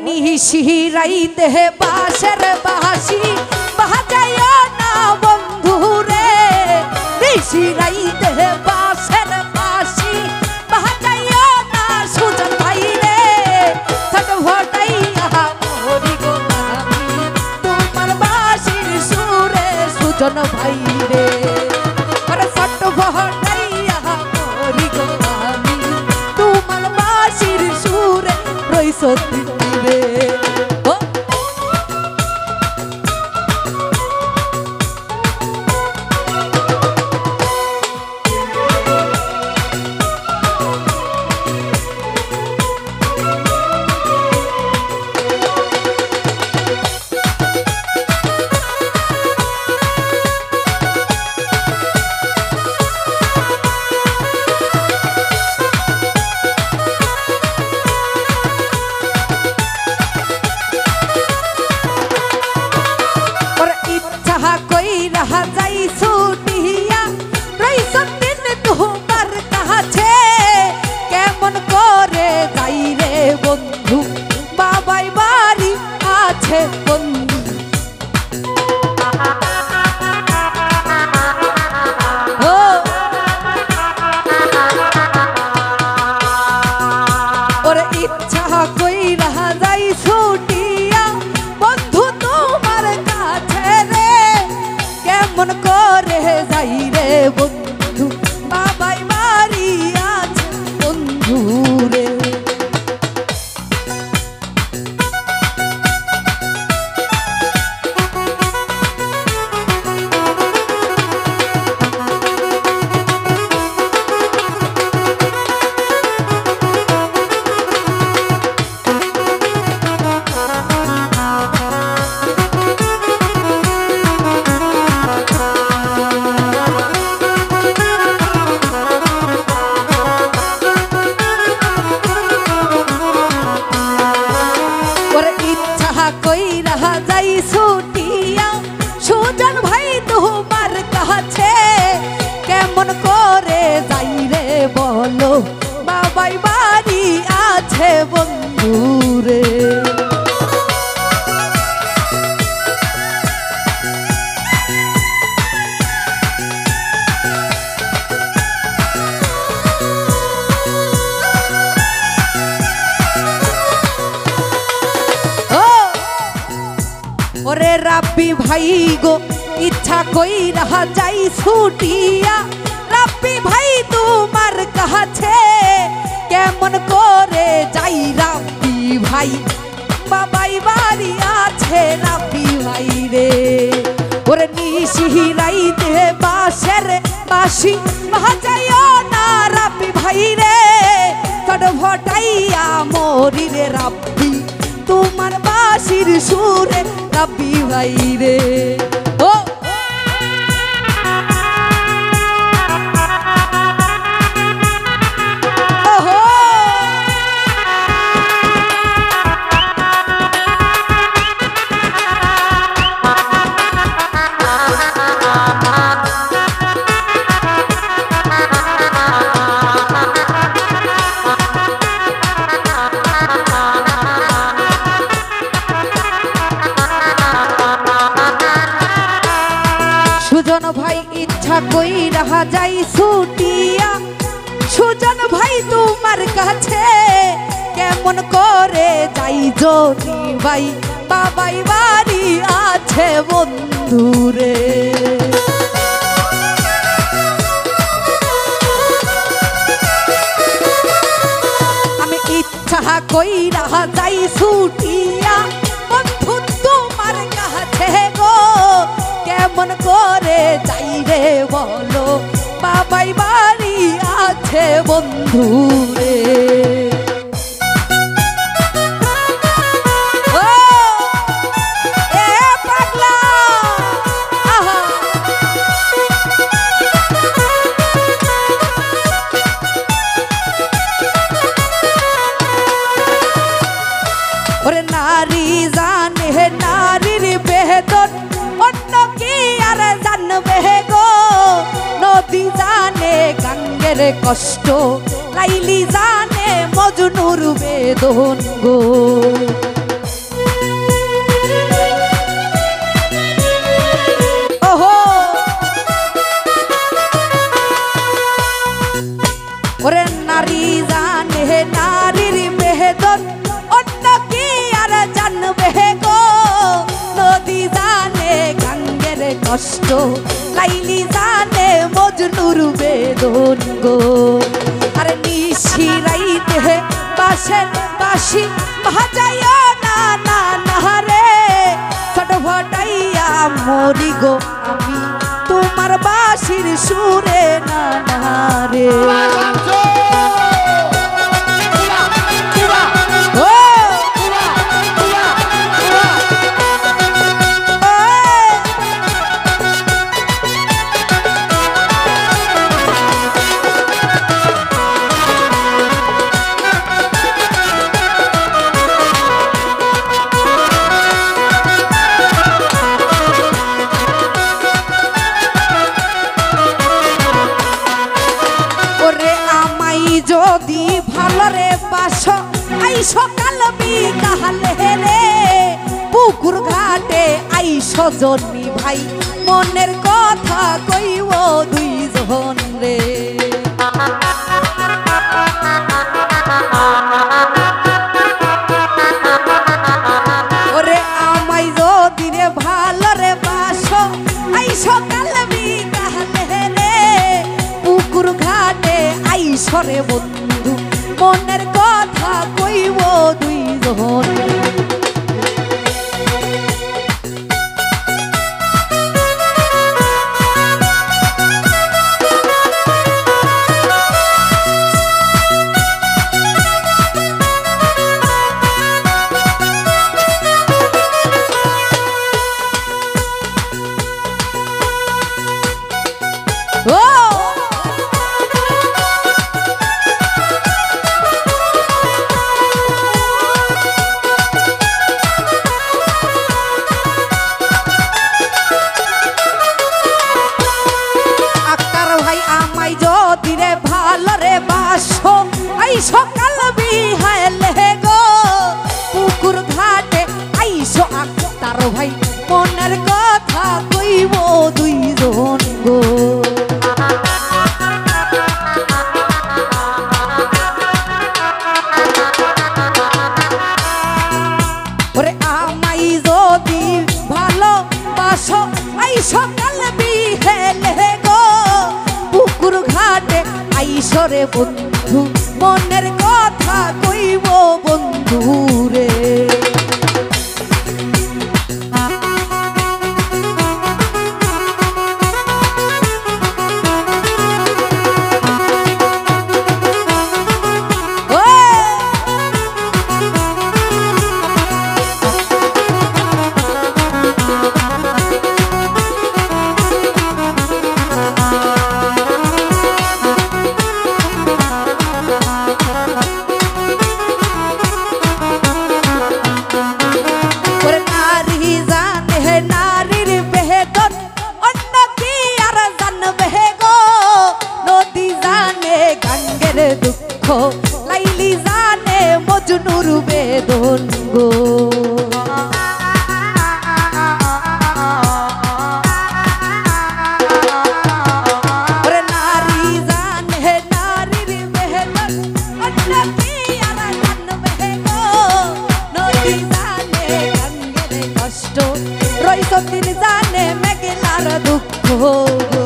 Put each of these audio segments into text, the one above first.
নিশি রাইতে বাঁশের বাঁশি বাজাইও না বন্ধু রে, নিশি রাইতে বাঁশের বাঁশি বাজাইও না সুজন ভাই রে, ছটফটাইয়া মরি গো আমি তোমার বাঁশির সুরে সুজন ভাই রে, ছটফটাইয়া মরি গো আমি তোমার বাঁশির সুরে রইছো রে। যাই ছুটিয়া রইছো দিন তোমার কাছে, কেমন করে যাই রে বন্ধু বাবাই বাড়ি আছে বন্ধু, ওর ইচ্ছা কইরা যাই ছুটিয়া বন্ধু তোমার কাছে রে, কেমন করে যাই রে বন্ধু বাবাই বাড়ি আছে বন্ধু রে। কইরা যাই ছুটিয়া সুজন ভাই তোমার কাছে, কেমন করে যাই রে বলো বাবাই বাড়ি আছে বন্ধু রে। ওরে রাব্বি ভাই গো ইচ্ছা কইরা যাই ছুটিয়া, রাব্বি ভাই তোমার কাছে, কেমন করে যাই রাব্বি ভাই বাবাই বাড়ি আছে রাব্বি ভাই রে, ওরে নিশি রাইতে বাঁশের বাঁশি বাজাইও না রাব্বি ভাই রে, ছটফটাইয়া মরি রে রাব্বি তোমার বাঁশির সুরে রাব্বি ভাই রে। ও সুজন ভাই ইচ্ছা কইরা যাই ছুটিয়া, সুজন ভাই তোমার কাছে, কেমন করে যাই জনি ভাই বাবাই বাড়ি আছে বন্ধু রে। আমি ইচ্ছা কইরা যাই ছুটিয়া বন্ধু তোমার কাছে গো, কেমন করে যাই রে বলো বাবাই বাড়ি আছে বন্ধু রে। ওরে নারী জানে নারীর বেদন, অন্য কি আর জানবে গো, নদী জানে গাঙ্গের কষ্ট, লাইলি জানে মজনুর বেদন গো। ওরে নারী জানে নারীর বেদন অন্য কি আর জানবে গো নদী জানে গাঙ্গের কষ্ট লাইলি জানে মজনুর বেদন গো আরে নিশি রাইতে বাসের বাসি ভাজাইও না না না রে ছটফটাইয়া মরি গো আমি তোমার বাঁশির সুরে না না রে যদি ভালরে বাস আই সকাল বিকালে রে পুকুর ঘাটে আই সজনী ভাই মনের কথা কইব দুইজন রে ওরে আমায় যদি রে ভালরে বাস আই সকাল বিকালে রে পুকুর ঘাটে আইসরে বন্ধু মনের কথা কইব দুইজন দিরে ভালরে বাসো আই সকাল বিহালে গো পুকুর ঘাটে আইসো আক্তার ভাই মনের কথা কইব দুইজন গো ওরে আমাই যদি ভালো বাসো আই সকাল বিহালে গো পুকুর ঘাটে আইসরে বন্ধু মনের কথা কইব বন্ধু রে দুঃখ লাইলি জানে মজনুর বেদন গো ওরে নারী জানে নারীর বেদন অন্য কি আর জানবে গো নদী জানে গাঙ্গের কষ্ট রইসতির জানে মেঘলার দুঃখ গো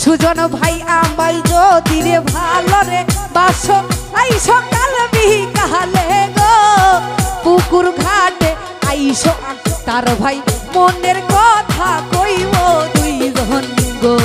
সুজন ভাই আমায় যদি রে ভালরে বাসো আই সকাল বিকালে গো পুকুর ঘাটে আইসো আক্তার ভাই মনের কথা কইব দুইজন গো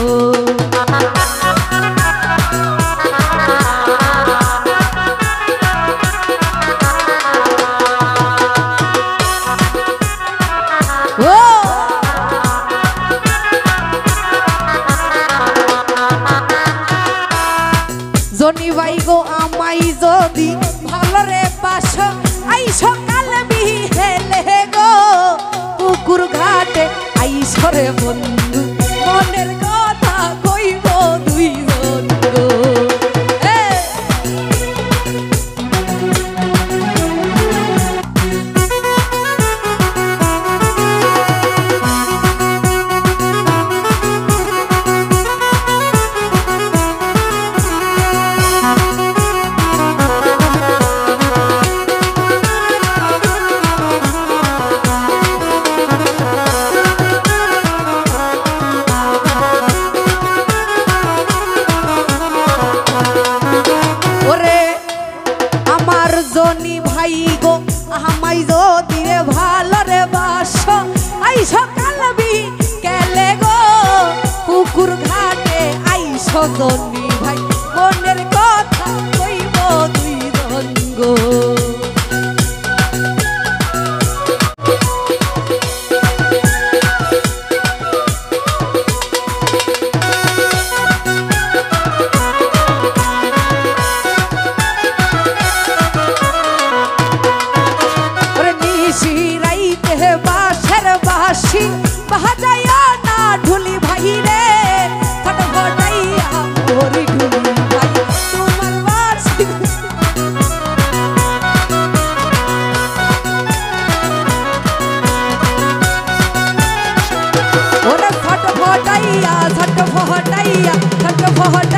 বাঁশি বাজাইয়া না ঢুলি ভাই রে ছটফটাইয়া মরি ঢুলি ভাই তোমার বাঁশি ওরে ছটফটাইয়া ছটফটাইয়া ছটফটাইয়া